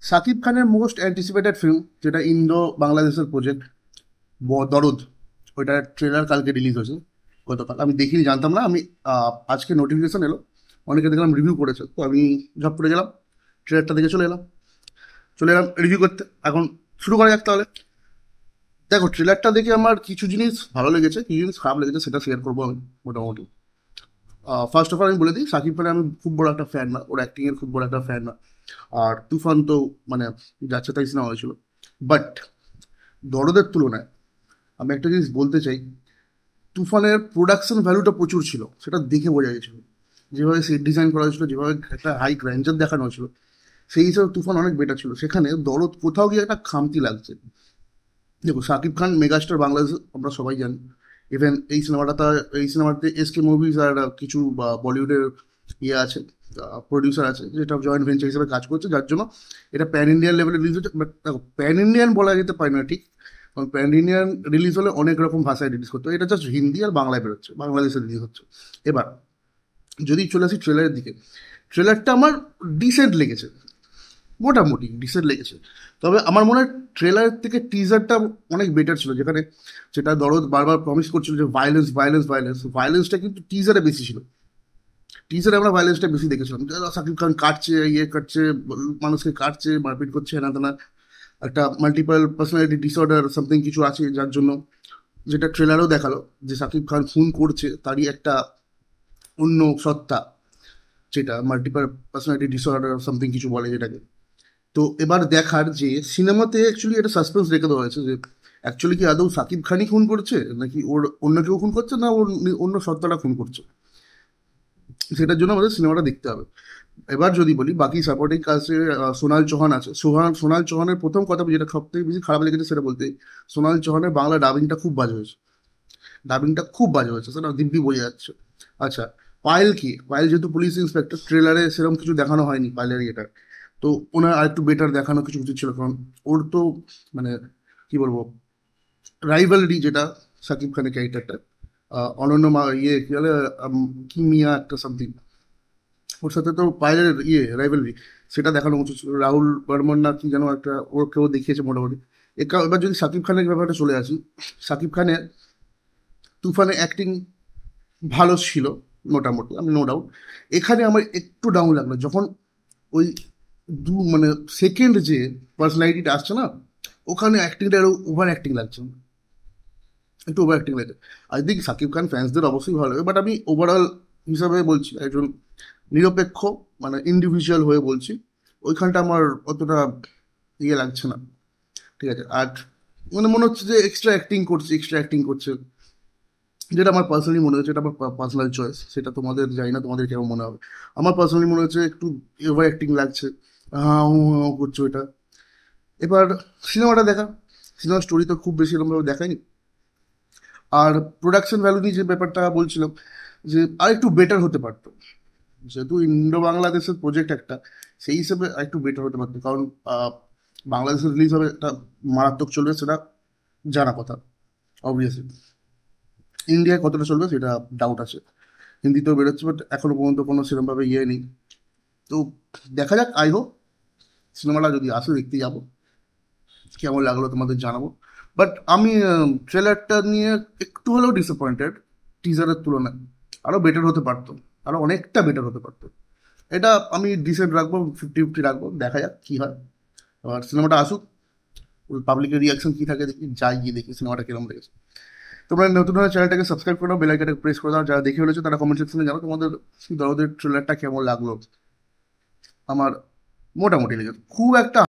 শাকিব খানের most anticipated film, যেটা Indo বাংলাদেশের প্রজেক্ট দরদ, ওইটার ট্রেলার কালকে রিলিজ হয়েছে। গতকাল আমি দেখিনি, জানতাম না। আমি আজকে নোটিফিকেশন এলো, অনেকে দেখলাম রিভিউ করেছে, তো আমি ঝপ করে গেলাম, ট্রেলারটা দেখে চলে এলাম রিভিউ করতে। এখন শুরু করা যাক তাহলে। দেখো, ট্রেলারটা দেখে আমার কিছু জিনিস ভালো লেগেছে, কিছু জিনিস খারাপ লেগেছে, সেটা শেয়ার করবো আমি মোটামুটি। ফার্স্ট অফ অল আমি বলে দিই, শাকিব খানের আমি খুব বড় একটা ফ্যান না, ওর অ্যাক্টিংয়ের খুব বড় একটা ফ্যান না। আর তুফান তো মানে যাচ্ছে তাই সিনেমা হয়েছিল। বাট দরদের তুলনায় আমি একটা জিনিস বলতে চাই, তুফানের প্রোডাকশন ভ্যালুটা প্রচুর ছিল, সেটা দেখে বোঝা গেছিল। যেভাবে সেট ডিজাইন করা হয়েছিল, যেভাবে একটা হাই গ্র্যান্ডার দেখানো হয়েছিল, সেই হিসাবে তুফান অনেক বেটার ছিল। সেখানে দরদ কোথাও গিয়ে একটা খামতি লাগছে। দেখো, শাকিব খান মেগাস্টার বাংলাদেশ, আমরা সবাই জানি। ইভেন এই সিনেমাতে এসকে মুভিজ আর কিছু বলিউডের ইয়ে আছে, প্রডিউসার আছে, যেটা জয়েন্ট ভেঞ্চার হিসেবে কাজ করছে, যার জন্য এটা প্যান ইন্ডিয়ান লেভেলে রিলিজ হচ্ছে। বাট দেখো, প্যান ইন্ডিয়ান বলা যেতে পারে না ঠিক, কারণ প্যান ইন্ডিয়ান রিলিজ হলে অনেক রকম ভাষায় রিলিজ করতে হয়, এটা জাস্ট হিন্দি আর বাংলায় বেরোচ্ছে, বাংলাদেশে রিলিজ হচ্ছে। এবার যদি চলে আসি ট্রেলারের দিকে, ট্রেলারটা আমার ডিসেন্ট লেগেছে, মোটামুটি ডিসেন্ট লেগেছে। তবে আমার মনে হয় ট্রেলারের থেকে টিজারটা অনেক বেটার ছিল, যেটা দরদ বারবার প্রমিস করছিল যে ভায়োলেন্স ভায়োলেন্স ভায়োলেন্স, ভায়োলেন্সটা কিন্তু টিজারে বেশি ছিল। টিজারে আমরা ভায়োলেন্সটা বেশি দেখেছিলাম, যে শাকিব খান কাটছে, কাটছে, মানুষকে কাটছে, মারপিট করছে, না না, একটা মাল্টিপল পার্সোনালিটি ডিসঅর্ডার সামথিং কিছু আছে, যার জন্য যেটা ট্রেলারেও দেখালো যে শাকিব খান খুন করছে তারই একটা অন্য সত্তা, যেটা মাল্টিপল পার্সোনালিটি ডিসঅর্ডার সামথিং কিছু বলে যেটাকে। তো এবার দেখার যে সিনেমাতে অ্যাকচুয়ালি একটা সাসপেন্স রেখে দেওয়া হয়েছে যে অ্যাকচুয়ালি কি আদৌ সাকিব খানই খুন করছে, নাকি ওর অন্য কেউ খুন করছে, না ওর অন্য সত্তাটা খুন করছে, সেটার জন্য আমাদের সিনেমাটা দেখতে হবে। এবার যদি বলি বাকি সাপোর্টিং কাস্টে, সোনাল চৌহান আছে। সোনাল চৌহানের প্রথম কথা যেটা সব থেকে বেশি খারাপ লেগেছে সেটা বলতে, সোনাল চৌহানের বাংলা ডাবিংটা খুব বাজে হয়েছে। ডাবিংটা খুব বাজে হয়েছে, সেটা দিব্যি বোঝা যাচ্ছে। আচ্ছা, পায়েল যেহেতু পুলিশ ইন্সপেক্টর, ট্রেলারে সেরকম কিছু দেখানো হয়নি পায়েলের ইয়েটা, তো ওনার আর একটু বেটার দেখানো কিছু উচিত ছিল, কারণ ওর তো মানে কি বলবো, রাইভালরি যেটা সাকিব খানের ক্যারেক্টারটা, অনন্য কি বলে, কি মিয়া একটা সামথিং, ওর সাথে তো পায়েলের রাইভালরি, সেটা দেখানো উচিত ছিল। রাহুল বর্মন না কি যেন একটা, ওকেও দেখিয়েছে মোটামুটি। এবার যদি সাকিব খানের ব্যাপারটা চলে আসি, সাকিব খানের তুফানে অ্যাক্টিং ভালো ছিল মোটামুটি, আমি নো ডাউট। এখানে আমার একটু ডাউন লাগলো যখন ওই মানে সেকেন্ড যে পার্সোনালিটিটা আসছে না, ওখানে অ্যাক্টিংটা আরো ওভার অ্যাক্টিং লাগছে, একটু ওভার অ্যাক্টিং লাগে। আই থিঙ্ক সাকিব খান ফ্যান্সদের অবশ্যই ভালো লাগে, বাট আমি ওভারঅল হিসাবে বলছি, একজন নিরপেক্ষ মানে ইন্ডিভিজুয়াল হয়ে বলছি, ওইখানটা আমার অতটা লাগছে না। ঠিক আছে। আর মানে মনে হচ্ছে যে এক্সট্রা অ্যাক্টিং করছে, যেটা আমার পার্সোনালি মনে হচ্ছে, এটা আমার পার্সোনাল চয়েস, সেটা তোমাদের জানি না তোমাদের কেমন মনে হবে। আমার পার্সোনালি মনে হচ্ছে একটু ওভার অ্যাক্টিং লাগছে, হ্যাঁ করছো এটা। এবার সিনেমাটা দেখা, সিনেমার স্টোরি তো খুব বেশি এরকমভাবে দেখায়নি। আর প্রোডাকশন ভ্যালু নিয়ে যে ব্যাপারটা বলছিলাম, যে আর একটু বেটার হতে পারতো, যেহেতু ইন্ডো বাংলাদেশের প্রজেক্ট একটা, সেই হিসেবে আর একটু বেটার হতে পারতো। কারণ বাংলাদেশের রিলিজ হবে, একটা মারাত্মক চলবে সেটা জানা কথা, অবভিয়াসলি। ইন্ডিয়ায় কতটা চলবে সেটা ডাউট আছে। হিন্দিতেও বেরোচ্ছে, বাট এখনো পর্যন্ত কোনো সেরকমভাবে নেই। তো দেখা যাক, আই হোপ সিনেমাটা যদি আসে দেখতে যাবো, কেমন লাগলো তোমাদের জানাবো। বাট আমি ট্রেলারটা নিয়ে একটু হলেও ডিসঅ্যাপয়েন্টেড, টিজারের তুলনায় আরও বেটার হতে পারতো, আরও অনেকটা বেটার হতে পারতো। এটা আমি ডিসেন্ট রাখবো, 50-50 রাখবো, দেখা যাক কী হয়। আর সিনেমাটা আসুক, পাবলিকের রিয়াকশন কী থাকে দেখি, যাই গিয়ে দেখি সিনেমাটা কিরকম লেগেছে। তোমরা নতুন হলে চ্যানেলটাকে সাবস্ক্রাইব করে দাও, বেল আইকনটাকে প্রেস করে দাও। যারা দেখে ফেলেছো তারা কমেন্ট সেকশনে জানো তোমাদের দরদের ট্রেলারটা কেমন লাগলো। আমার মোটামুটি লেগেছে, খুব একটা